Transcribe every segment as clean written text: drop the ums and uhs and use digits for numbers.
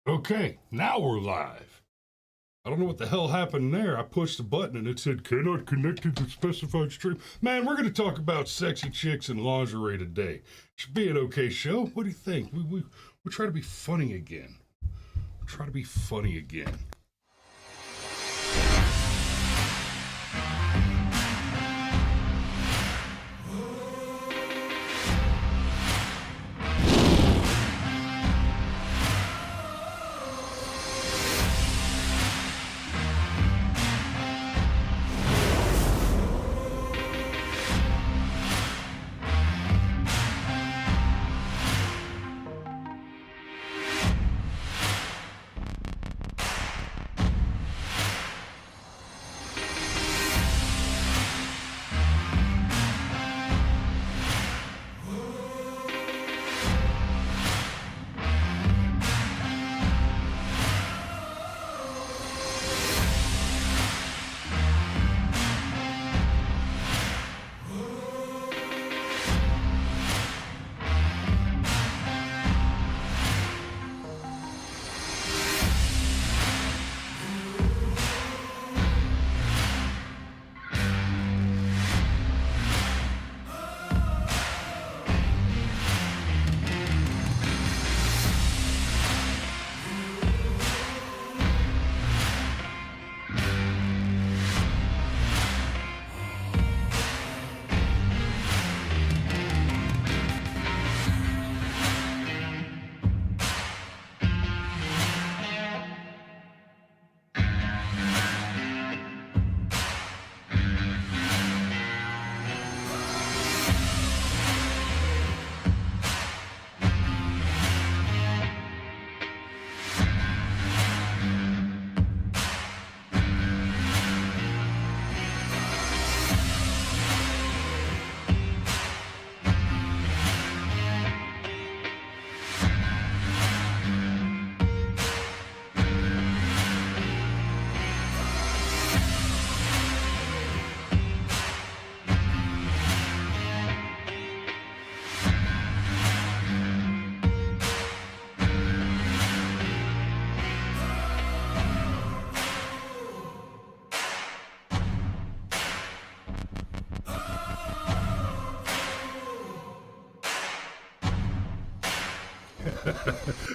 Okay, now we're live. I don't know what the hell happened there. I pushed the button and it said, cannot connect to the specified stream. Man, we're going to talk about sexy chicks and lingerie today. Should be an okay show. What do you think? We try to be funny again. Try to be funny again.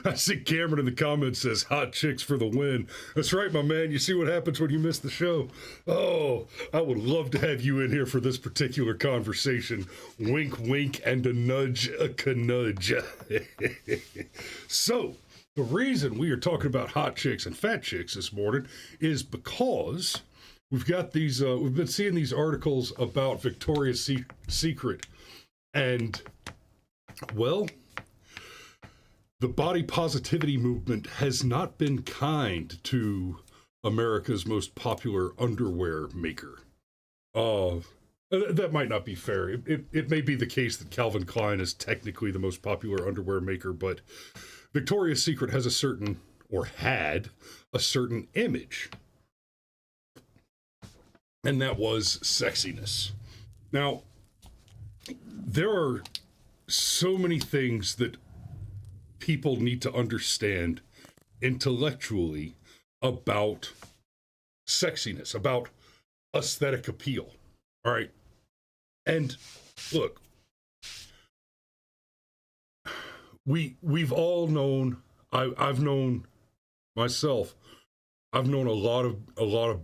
I see Cameron in the comments says, hot chicks for the win. That's right, my man. You see what happens when you miss the show. Oh, I would love to have you in here for this particular conversation. Wink, wink, and a nudge, a canudge. So, the reason we are talking about hot chicks and fat chicks this morning is because we've got these, we've been seeing these articles about Victoria's Secret. And, well, the body positivity movement has not been kind to America's most popular underwear maker. That might not be fair. It may be the case that Calvin Klein is technically the most popular underwear maker, but Victoria's Secret has a certain, or had, a certain image. And that was sexiness. Now, there are so many things that people need to understand intellectually about sexiness, about aesthetic appeal. All right. And look, we've all known, I've known myself, I've known a lot of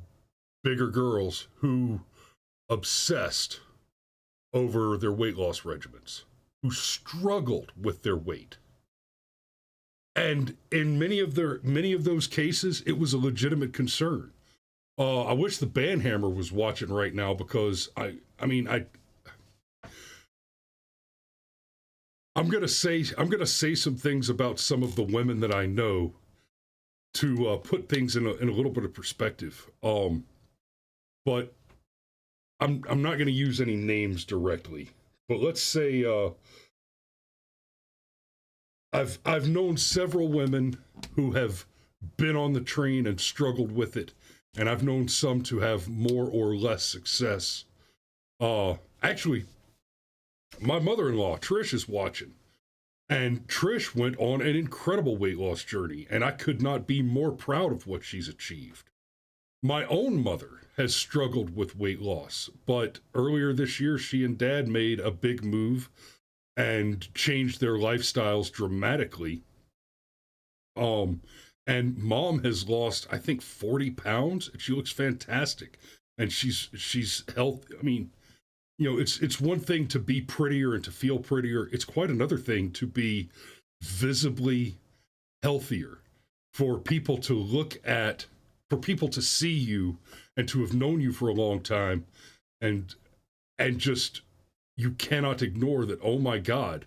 bigger girls who obsessed over their weight loss regimens, who struggled with their weight. And in many of those cases, it was a legitimate concern. I wish the Bandhammer was watching right now, because I'm gonna say some things about some of the women that I know to put things in a little bit of perspective. But I'm not gonna use any names directly. But let's say I've known several women who have been on the train and struggled with it, and I've known some to have more or less success. Actually, my mother-in-law, Trish, is watching, And Trish went on an incredible weight loss journey, and I could not be more proud of what she's achieved. My own mother has struggled with weight loss, but earlier this year, she and dad made a big move and changed their lifestyles dramatically. Um, and mom has lost, I think, 40 pounds, and she looks fantastic. And she's healthy. I mean, it's one thing to be prettier and to feel prettier. It's quite another thing to be visibly healthier, for people to look at, for people to see you and to have known you for a long time, and just, you cannot ignore that. Oh my God,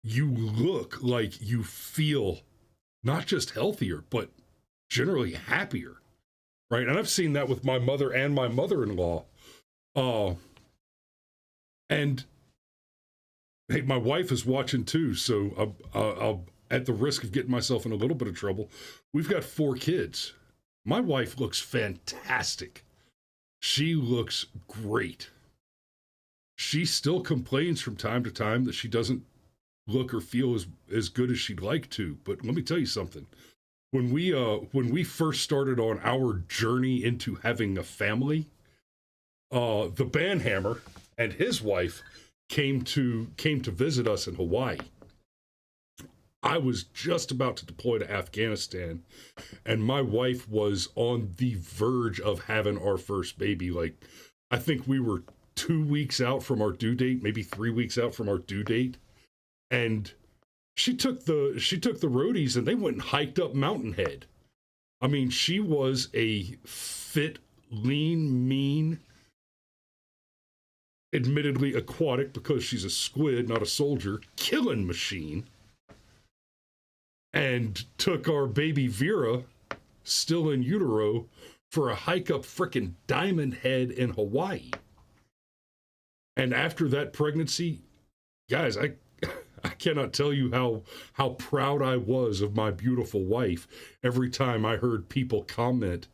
you look like you feel not just healthier, but generally happier, right? And I've seen that with my mother and my mother-in-law. And hey, my wife is watching too, so I'll, at the risk of getting myself in a little bit of trouble, we've got 4 kids. My wife looks fantastic. She looks great. She still complains from time to time that she doesn't look or feel as good as she'd like to. But let me tell you something. When we first started on our journey into having a family, the Banhammer and his wife came to visit us in Hawaii. I was just about to deploy to Afghanistan, and my wife was on the verge of having our first baby. Like, I think we were 2 weeks out from our due date, maybe 3 weeks out from our due date. And she took the roadies and they went and hiked up Mountain Head. I mean, she was a fit, lean, mean, admittedly aquatic because she's a squid, not a soldier, killing machine. And took our baby Vera, still in utero, for a hike up frickin' Diamond Head in Hawaii. And after that pregnancy, guys, I cannot tell you how proud I was of my beautiful wife every time I heard people comment,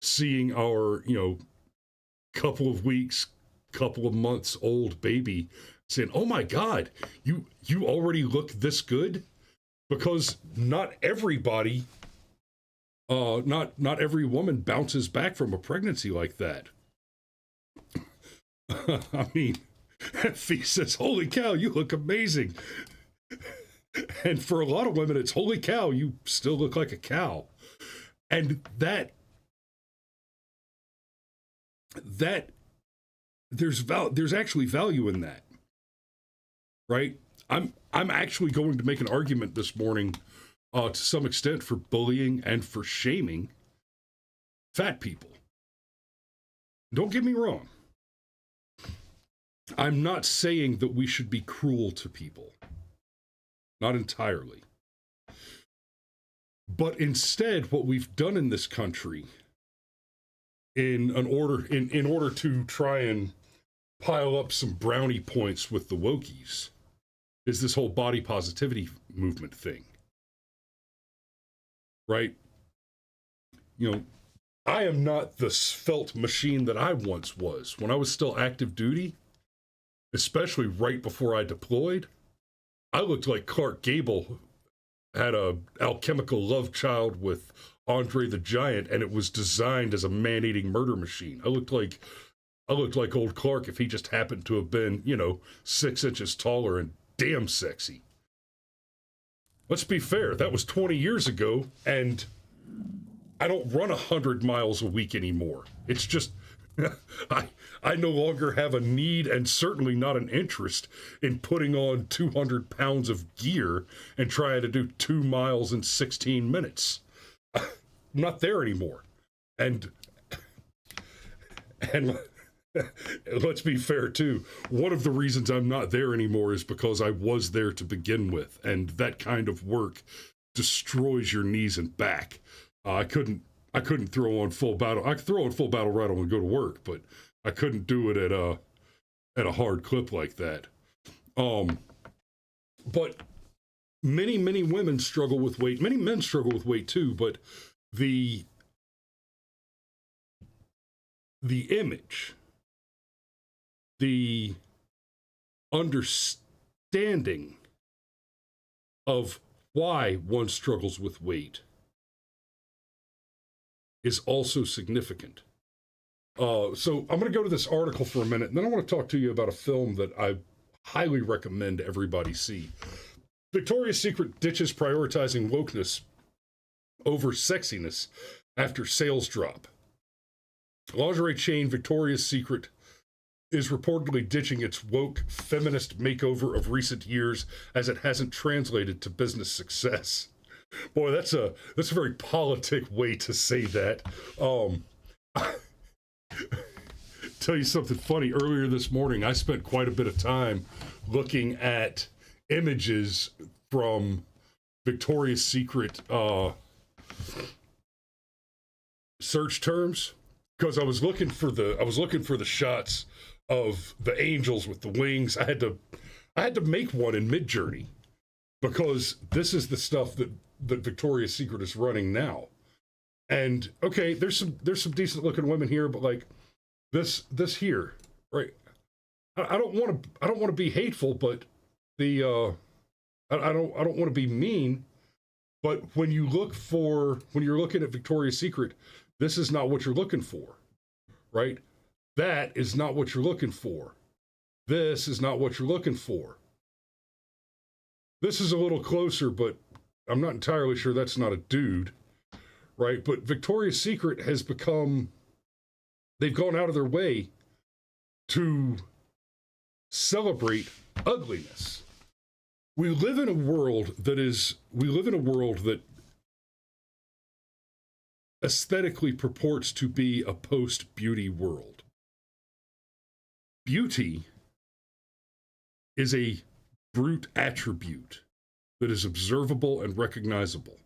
seeing our, couple of weeks, couple of months old baby, saying, "Oh my God, you already look this good?" Because not everybody, not every woman bounces back from a pregnancy like that. I mean, Fee says, "Holy cow, you look amazing." And for a lot of women, it's, "Holy cow, you still look like a cow." And that there's actually value in that, right? I'm actually going to make an argument this morning, to some extent, for bullying and for shaming fat people. Don't get me wrong. I'm not saying that we should be cruel to people. Not entirely. But instead, what we've done in this country, in order to try and pile up some brownie points with the wokies, is this whole body positivity movement thing. Right? I am not the svelte machine that I once was. When I was still active duty, especially right before I deployed, I looked like Clark Gable had a alchemical love child with Andre the Giant, and it was designed as a man-eating murder machine. I looked like old Clark if he just happened to have been, 6 inches taller and damn sexy. Let's be fair, that was 20 years ago, and I don't run 100 miles a week anymore. It's just, I no longer have a need, and certainly not an interest, in putting on 200 pounds of gear and trying to do 2 miles in 16 minutes. I'm not there anymore. And let's be fair too. One of the reasons I'm not there anymore is because I was there to begin with, and that kind of work destroys your knees and back. I couldn't throw on full battle. I could throw on full battle rattle and go to work, but I couldn't do it at a hard clip like that. But many women struggle with weight. Many men struggle with weight too, but the image, the understanding of why one struggles with weight is also significant. So I'm going to go to this article for a minute, and then I want to talk to you about a film that I highly recommend everybody see. Victoria's Secret ditches prioritizing wokeness over sexiness after sales drop. Lingerie chain Victoria's Secret is reportedly ditching its woke feminist makeover of recent years as it hasn't translated to business success. Boy, that's a very politic way to say that. Tell you something funny. Earlier this morning, I spent quite a bit of time looking at images from Victoria's Secret search terms, because I was looking for the shots of the angels with the wings. I had to make one in Midjourney because this is the stuff that Victoria's Secret is running now. And okay, there's some decent looking women here, but like this here, right? I don't want to be hateful, but I don't want to be mean, but when you're looking at Victoria's Secret, this is not what you're looking for, right? That is not what you're looking for. This is not what you're looking for. This is a little closer, but I'm not entirely sure that's not a dude, right? But Victoria's Secret has they've gone out of their way to celebrate ugliness. We live in a world that aesthetically purports to be a post-beauty world. Beauty is a brute attribute that is observable and recognizable.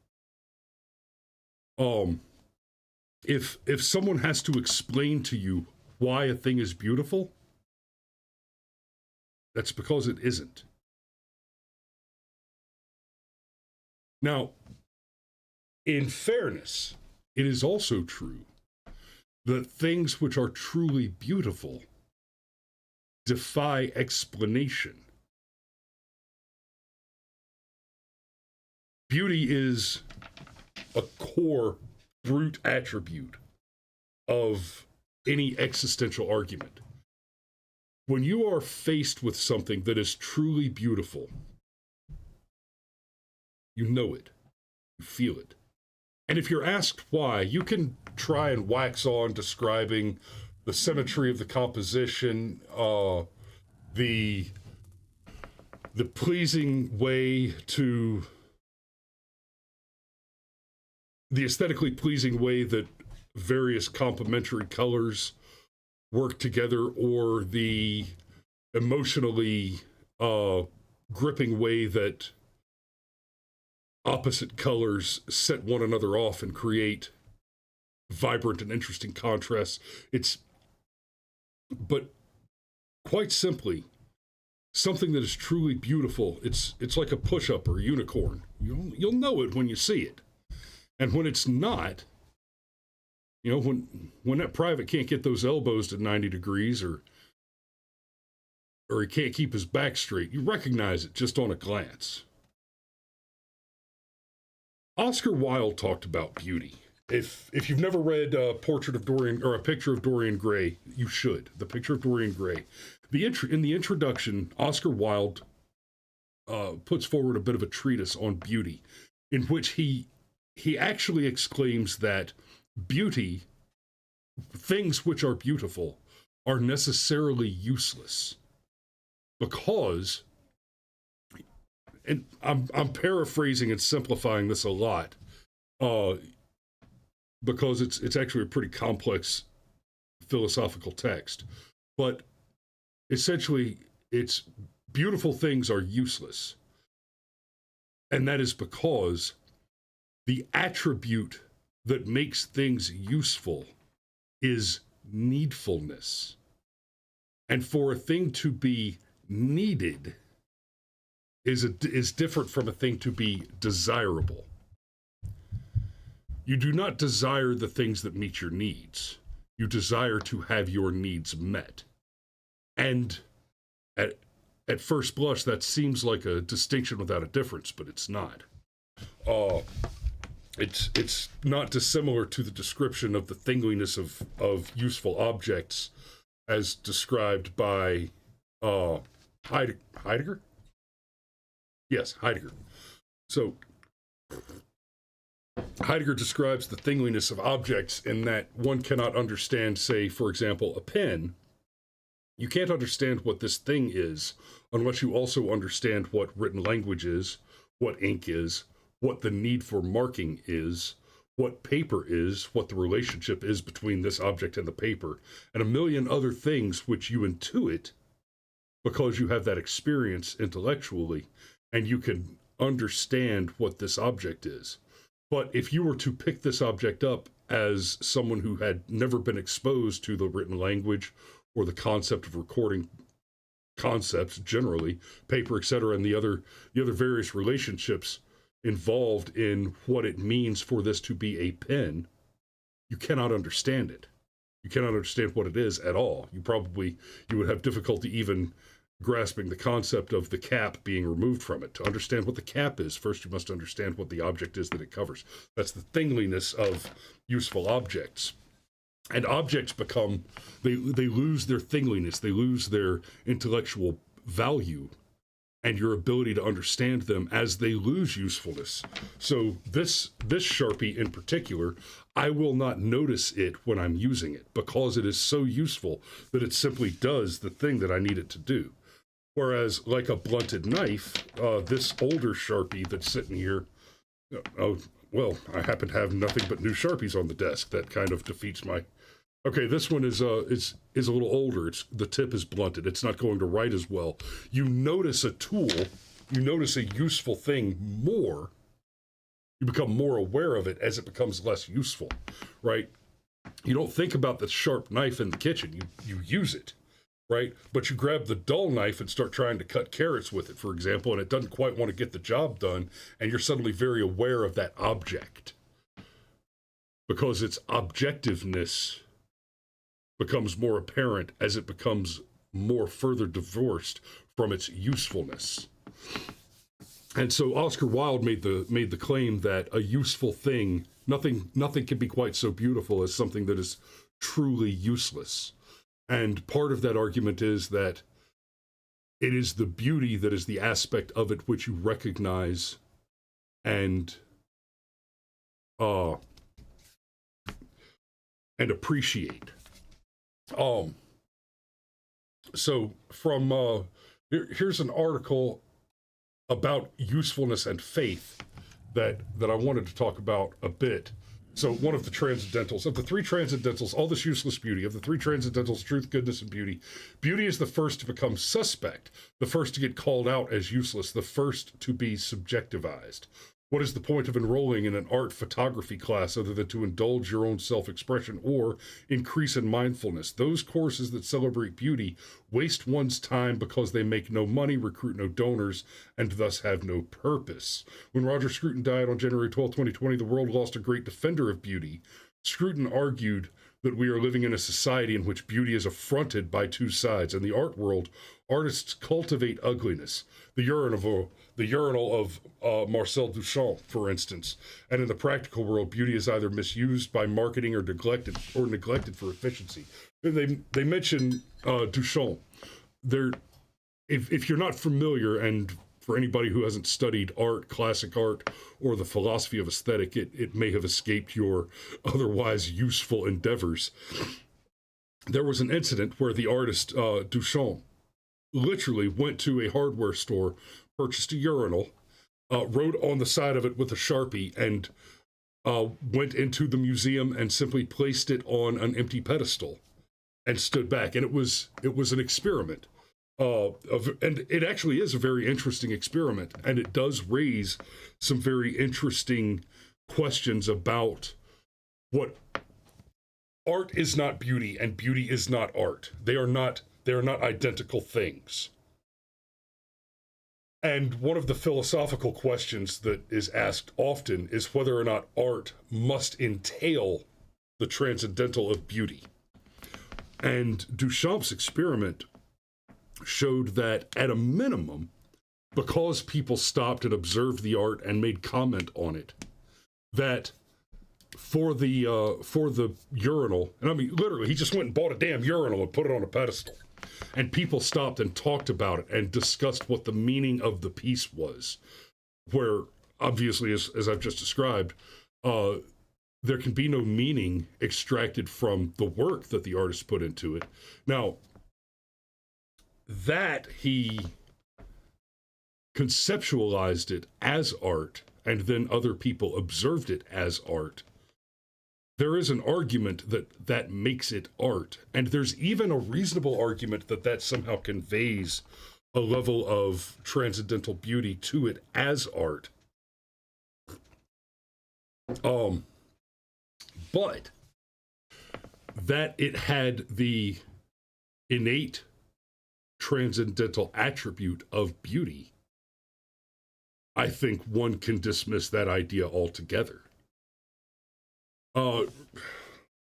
If someone has to explain to you why a thing is beautiful, that's because it isn't. Now, in fairness, it is also true that things which are truly beautiful defy explanation. Beauty is a core brute attribute of any existential argument. When you are faced with something that is truly beautiful, you know it, you feel it. And if you're asked why, you can try and wax on describing the symmetry of the composition, the pleasing way to, the aesthetically pleasing way that various complementary colors work together, or the emotionally gripping way that opposite colors set one another off and create vibrant and interesting contrasts. But quite simply, something that is truly beautiful, it's like a push-up or a unicorn. You'll know it when you see it. And when it's not, you know, when that private can't get those elbows to 90 degrees or he can't keep his back straight, you recognize it just on a glance. Oscar Wilde talked about beauty. If you've never read a Picture of Dorian Gray, you should. The Picture of Dorian Gray. In the introduction, Oscar Wilde puts forward a bit of a treatise on beauty, in which he actually exclaims that beauty, things which are beautiful, are necessarily useless because, and I'm paraphrasing and simplifying this a lot, because it's actually a pretty complex philosophical text, but essentially it's beautiful things are useless, and that is because the attribute that makes things useful is needfulness. And for a thing to be needed is different from a thing to be desirable. You do not desire the things that meet your needs. You desire to have your needs met. And at first blush, that seems like a distinction without a difference, but it's not. Uh, it's not dissimilar to the description of the thingliness of useful objects as described by Heidegger? Yes, Heidegger. So Heidegger describes the thingliness of objects in that one cannot understand, say, for example, a pen. You can't understand what this thing is unless you also understand what written language is, what ink is, what the need for marking is, what paper is, what the relationship is between this object and the paper, and a million other things which you intuit because you have that experience intellectually and you can understand what this object is. But if you were to pick this object up as someone who had never been exposed to the written language or the concept of recording concepts generally, paper, etc., and the other various relationships involved in what it means for this to be a pen, you cannot understand it. You cannot understand what it is at all. You would have difficulty even grasping the concept of the cap being removed from it. To understand what the cap is, first you must understand what the object is that it covers. That's the thingliness of useful objects. And objects become, they lose their thingliness, they lose their intellectual value and your ability to understand them as they lose usefulness. So this Sharpie in particular, I will not notice it when I'm using it because it is so useful that it simply does the thing that I need it to do. Whereas like a blunted knife, this older Sharpie that's sitting here, well, I happen to have nothing but new Sharpies on the desk. That kind of defeats my... Okay, this one is a little older. The tip is blunted. It's not going to write as well. You notice a tool, you notice a useful thing more. You become more aware of it as it becomes less useful, right? You don't think about the sharp knife in the kitchen. You use it, right? But you grab the dull knife and start trying to cut carrots with it, for example, and it doesn't quite want to get the job done, and you're suddenly very aware of that object because its objectiveness becomes more apparent as it becomes more further divorced from its usefulness. And so Oscar Wilde made the claim that a useful thing, nothing can be quite so beautiful as something that is truly useless. And part of that argument is that it is the beauty that is the aspect of it which you recognize and appreciate. So from here's an article about usefulness and faith that I wanted to talk about a bit. So one of the transcendentals, of the three transcendentals, all this useless beauty, of the three transcendentals, truth, goodness, and beauty, beauty is the first to become suspect, the first to get called out as useless, the first to be subjectivized. What is the point of enrolling in an art photography class other than to indulge your own self-expression or increase in mindfulness? Those courses that celebrate beauty waste one's time because they make no money, recruit no donors, and thus have no purpose. When Roger Scruton died on January 12, 2020, the world lost a great defender of beauty. Scruton argued that we are living in a society in which beauty is affronted by two sides. In the art world, artists cultivate ugliness. The urinal of Marcel Duchamp, for instance. And in the practical world, beauty is either misused by marketing or neglected for efficiency. They mention Duchamp. If you're not familiar, and for anybody who hasn't studied art, classic art, or the philosophy of aesthetic, it may have escaped your otherwise useful endeavors. There was an incident where the artist Duchamp literally went to a hardware store, purchased a urinal, wrote on the side of it with a Sharpie, and went into the museum and simply placed it on an empty pedestal and stood back. And it was an experiment. And it actually is a very interesting experiment, and it does raise some very interesting questions about what art is not beauty and beauty is not art. They are not identical things. And one of the philosophical questions that is asked often is whether or not art must entail the transcendental of beauty. And Duchamp's experiment showed that at a minimum, because people stopped and observed the art and made comment on it, that for the urinal, and I mean literally, he just went and bought a damn urinal and put it on a pedestal, and people stopped and talked about it and discussed what the meaning of the piece was. Where obviously, as I've just described, there can be no meaning extracted from the work that the artist put into it. Now, that he conceptualized it as art, and then other people observed it as art, there is an argument that that makes it art. And there's even a reasonable argument that that somehow conveys a level of transcendental beauty to it as art. But that it had the innate transcendental attribute of beauty, I think one can dismiss that idea altogether.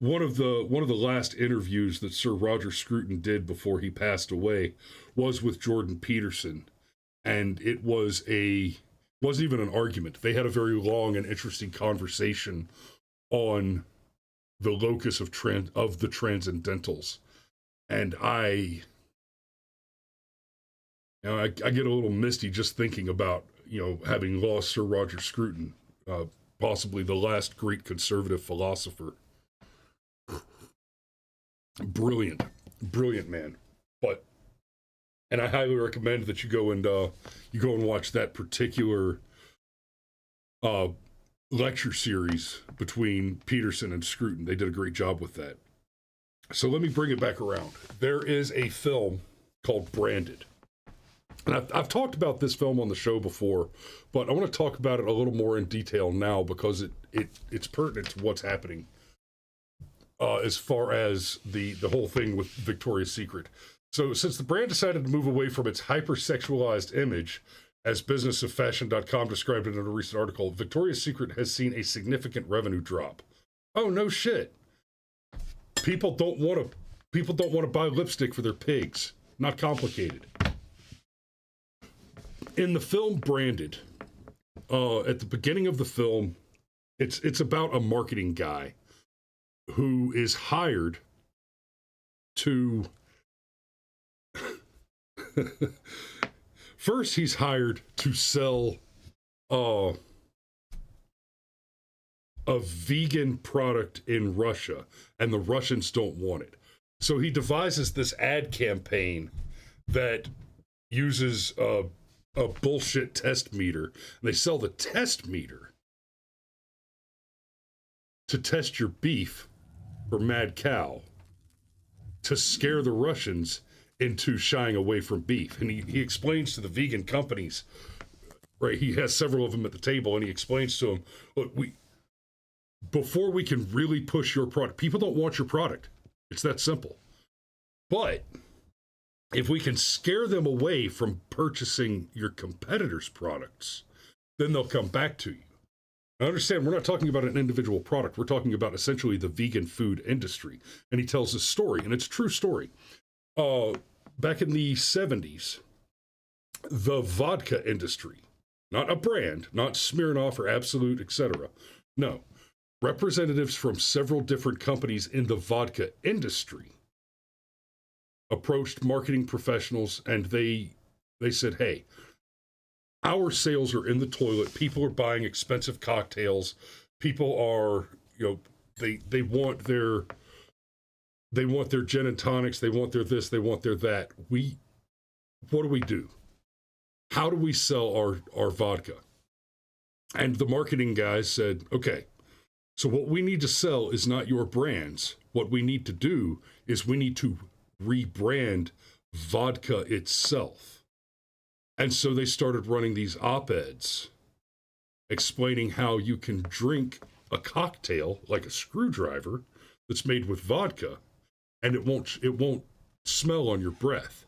One of the last interviews that Sir Roger Scruton did before he passed away was with Jordan Peterson, and it wasn't even an argument. They had a very long and interesting conversation on the locus of the transcendentals, and I get a little misty just thinking about having lost Sir Roger Scruton, possibly the last great conservative philosopher. Brilliant man. And I highly recommend that you go and watch that particular lecture series between Peterson and Scruton. They did a great job with that. So let me bring it back around. There is a film called Branded. And I've talked about this film on the show before, but I want to talk about it a little more in detail now because it's pertinent to what's happening as far as the whole thing with Victoria's Secret. So since the brand decided to move away from its hypersexualized image, as businessoffashion.com described it in a recent article, Victoria's Secret has seen a significant revenue drop. Oh, no shit. People don't want to buy lipstick for their pigs. Not complicated. In the film Branded, at the beginning of the film, it's about a marketing guy who is hired to first he's hired to sell a vegan product in Russia, and the Russians don't want it. So he devises this ad campaign that uses a bullshit test meter. And they sell the test meter to test your beef for mad cow to scare the Russians into shying away from beef. And he explains to the vegan companies, right? He has several of them at the table, and he explains to them, look, before we can really push your product, people don't want your product. It's that simple. But if we can scare them away from purchasing your competitors' products, then they'll come back to you. I understand we're not talking about an individual product. We're talking about essentially the vegan food industry. And he tells this story, and it's a true story. Back in the 70s, the vodka industry, not a brand, not Smirnoff or Absolute, etc. No, representatives from several different companies in the vodka industry approached marketing professionals, and they said, hey, our sales are in the toilet. People are buying expensive cocktails. People are, they want their gin and tonics. They want their this. They want their that. What do we do? How do we sell our vodka? And the marketing guys said, okay, so what we need to sell is not your brands. What we need to do is we need to rebrand vodka itself. And so they started running these op-eds explaining how you can drink a cocktail like a screwdriver that's made with vodka, and it won't smell on your breath.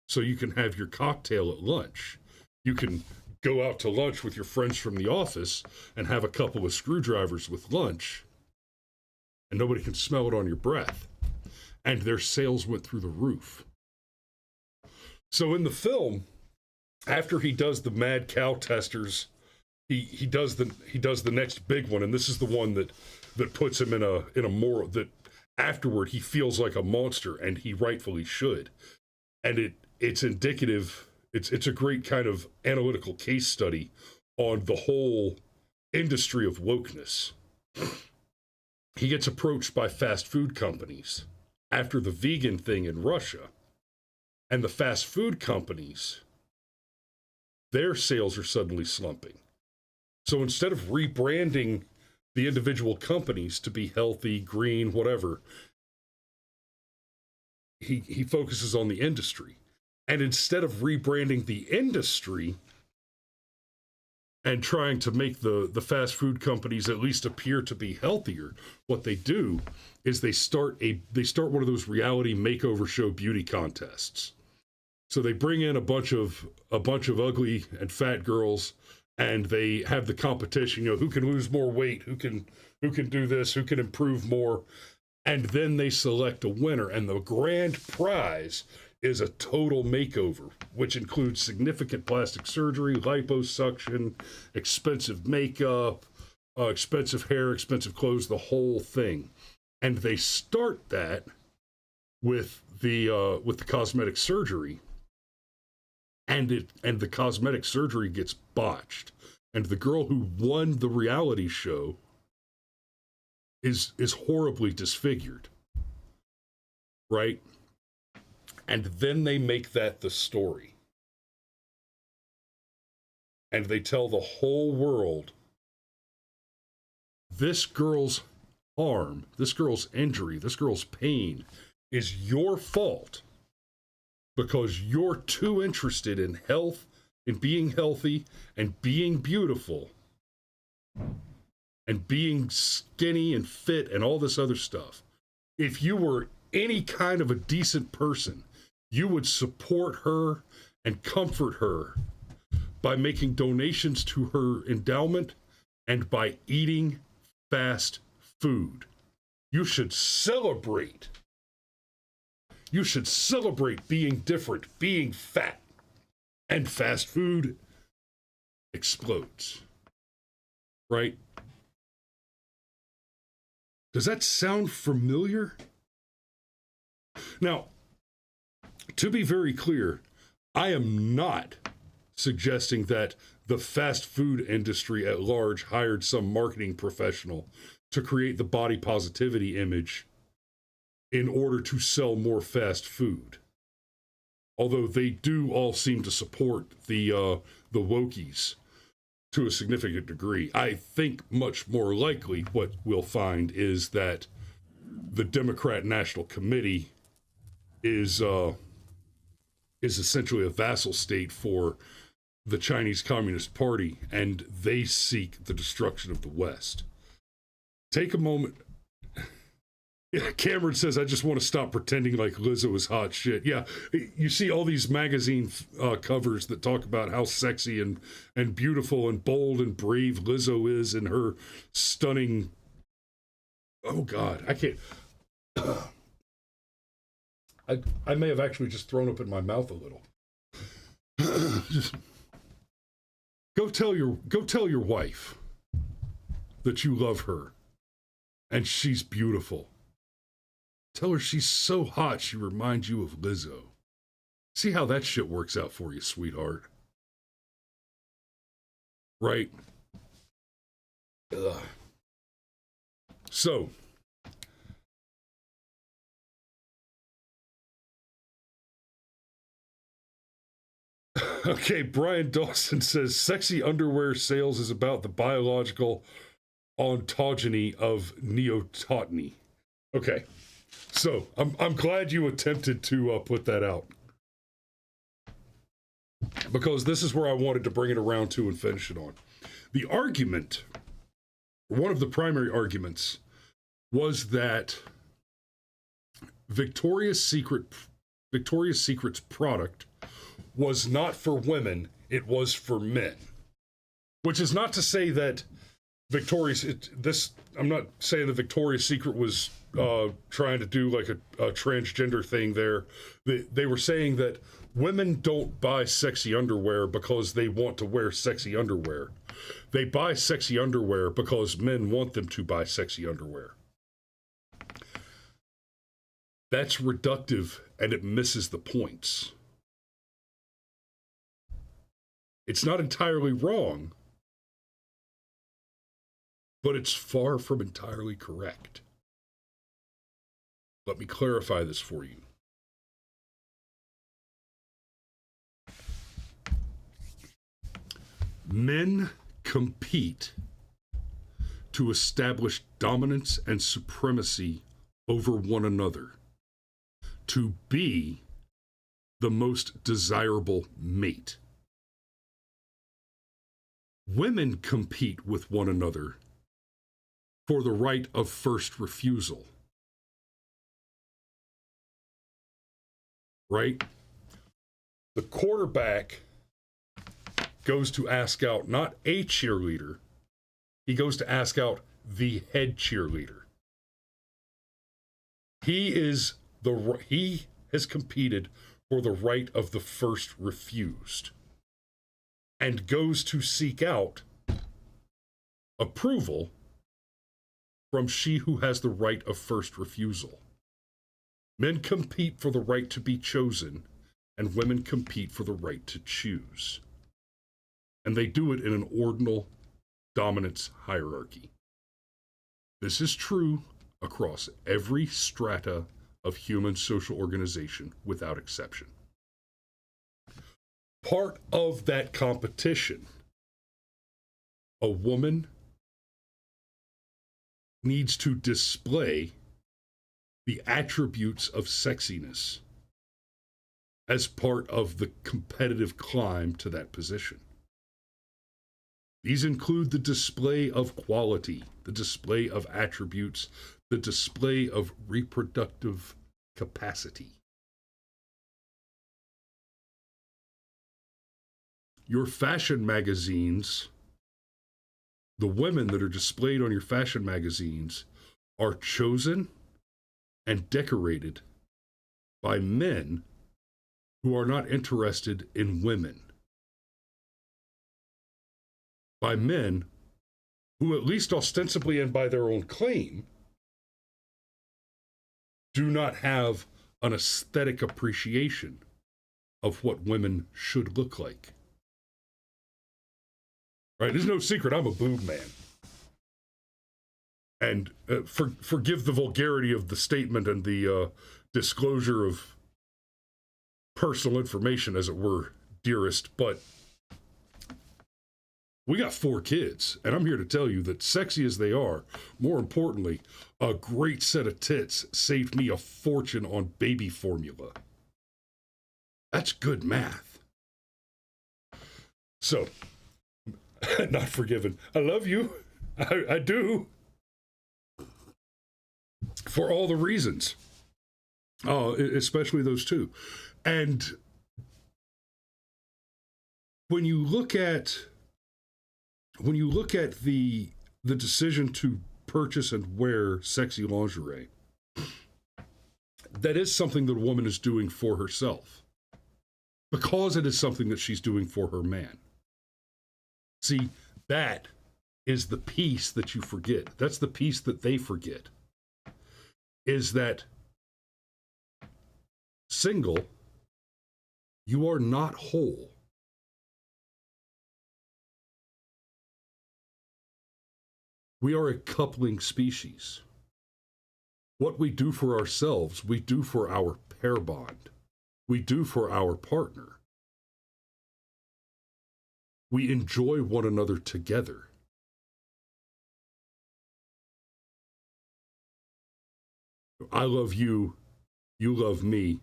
So you can have your cocktail at lunch. You can go out to lunch with your friends from the office and have a couple of screwdrivers with lunch, and nobody can smell it on your breath. And their sales went through the roof. So in the film, after he does the mad cow testers, he does the next big one, and this is the one that puts him in a moral that afterward he feels like a monster, and he rightfully should. And it's indicative. It's a great kind of analytical case study on the whole industry of wokeness. He gets approached by fast food companies after the vegan thing in Russia, and the fast food companies, their sales are suddenly slumping. So instead of rebranding the individual companies to be healthy, green, whatever, he focuses on the industry. And instead of rebranding the industry and trying to make the fast food companies at least appear to be healthier, what they do is they start one of those reality makeover show beauty contests. So they bring in a bunch of ugly and fat girls, and they have the competition, who can lose more weight, who can do this, who can improve more, and then they select a winner, and the grand prize is a total makeover, which includes significant plastic surgery, liposuction, expensive makeup, expensive hair, expensive clothes, the whole thing. And they start that with the cosmetic surgery, and the cosmetic surgery gets botched, and the girl who won the reality show is horribly disfigured, right? And then they make that the story. And they tell the whole world, this girl's harm, this girl's injury, this girl's pain is your fault because you're too interested in health, in being healthy, and being beautiful, and being skinny and fit and all this other stuff. If you were any kind of a decent person, you would support her and comfort her by making donations to her endowment and by eating fast food. You should celebrate. You should celebrate being different, being fat. And fast food explodes. Right? Does that sound familiar? Now, to be very clear, I am not suggesting that the fast food industry at large hired some marketing professional to create the body positivity image in order to sell more fast food. Although they do all seem to support the wokies to a significant degree. I think much more likely what we'll find is that the Democrat National Committee is essentially a vassal state for the Chinese Communist Party, and they seek the destruction of the West. Take a moment. Cameron says, I just want to stop pretending like Lizzo is hot shit. Yeah, you see all these magazine covers that talk about how sexy and beautiful and bold and brave Lizzo is in her stunning... Oh, God, I can't... I may have actually just thrown up in my mouth a little. Just go tell your wife that you love her and she's beautiful. Tell her she's so hot she reminds you of Lizzo. See how that shit works out for you, sweetheart. Right? Ugh. So, okay, Brian Dawson says sexy underwear sales is about the biological ontogeny of neototeny. Okay, so I'm glad you attempted to put that out, because this is where I wanted to bring it around to and finish it on. The argument, one of the primary arguments, was that Victoria's Secret's product was not for women, it was for men. Which is not to say that I'm not saying that Victoria's Secret was trying to do like a transgender thing there. They were saying that Women don't buy sexy underwear because they want to wear sexy underwear. They buy sexy underwear because men want them to buy sexy underwear. That's reductive and it misses the points. It's not entirely wrong, but it's far from entirely correct. Let me clarify this for you. Men compete to establish dominance and supremacy over one another, to be the most desirable mate. Women compete with one another for the right of first refusal. Right? The quarterback goes to ask out not a cheerleader, he goes to ask out the head cheerleader. He has competed for the right of the first refused and goes to seek out approval from she who has the right of first refusal. Men compete for the right to be chosen, and women compete for the right to choose. And they do it in an ordinal dominance hierarchy. This is true across every strata of human social organization without exception. Part of that competition, a woman needs to display the attributes of sexiness as part of the competitive climb to that position. These include the display of quality, the display of attributes, the display of reproductive capacity. Your fashion magazines, the women that are displayed on your fashion magazines, are chosen and decorated by men who are not interested in women. By men who, at least ostensibly and by their own claim, do not have an aesthetic appreciation of what women should look like. Right? There's no secret I'm a boob man. And forgive the vulgarity of the statement and the disclosure of personal information, as it were, dearest, but we got 4 kids, and I'm here to tell you that sexy as they are, more importantly, a great set of tits saved me a fortune on baby formula. That's good math. So, not forgiven. I love you. I do. For all the reasons. Especially those two. And when you look at the decision to purchase and wear sexy lingerie, that is something that a woman is doing for herself, because it is something that she's doing for her man. See, that is the piece that you forget. That's the piece that they forget, is that single, you are not whole. We are a coupling species. What we do for ourselves, we do for our pair bond. We do for our partner. We enjoy one another together. I love you, you love me,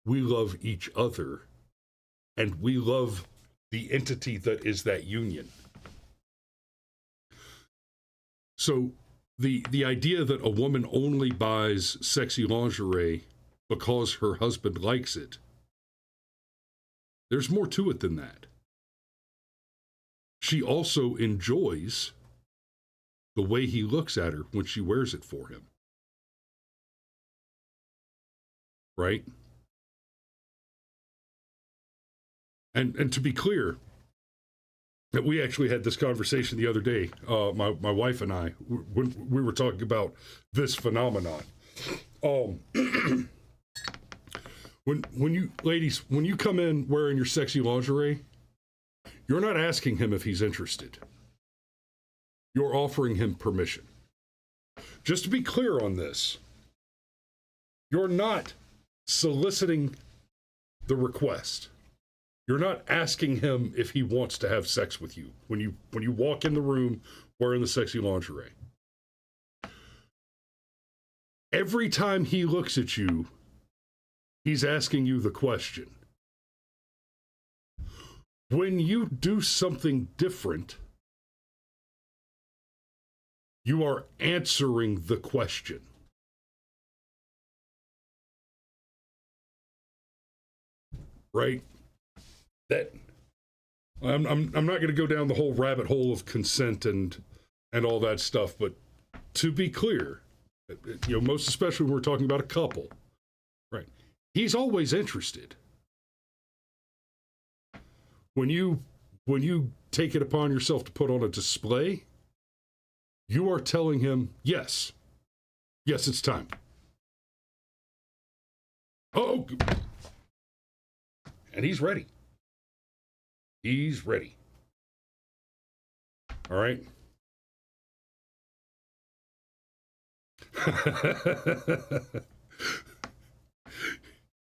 we love each other, and we love the entity that is that union. So the idea that a woman only buys sexy lingerie because her husband likes it, there's more to it than that. She also enjoys the way he looks at her when she wears it for him. Right? And to be clear, that we actually had this conversation the other day, my wife and I, when we were talking about this phenomenon. When you ladies, when you come in wearing your sexy lingerie, you're not asking him if he's interested. You're offering him permission. Just to be clear on this, you're not soliciting the request. You're not asking him if he wants to have sex with you when you walk in the room wearing the sexy lingerie. Every time he looks at you, he's asking you the question. When you do something different, you are answering the question. Right? That I'm not going to go down the whole rabbit hole of consent and all that stuff, but to be clear, most especially when we're talking about a couple, right? He's always interested. When you take it upon yourself to put on a display, you are telling him, yes, it's time. Oh, and he's ready. He's ready. All right.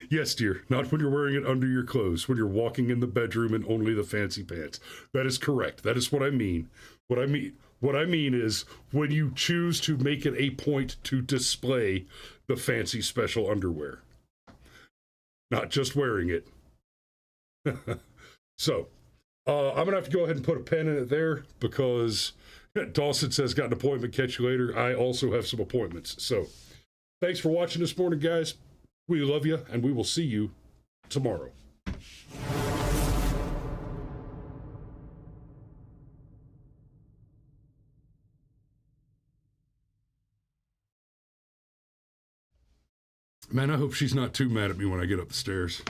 Yes, dear. Not when you're wearing it under your clothes, when you're walking in the bedroom in only the fancy pants. That is correct. That is what I mean. What I mean is when you choose to make it a point to display the fancy special underwear. Not just wearing it. So, I'm going to have to go ahead and put a pin in it there because Dawson says, got an appointment, catch you later. I also have some appointments. So, thanks for watching this morning, guys. We love you, and we will see you tomorrow. Man, I hope she's not too mad at me when I get up the stairs.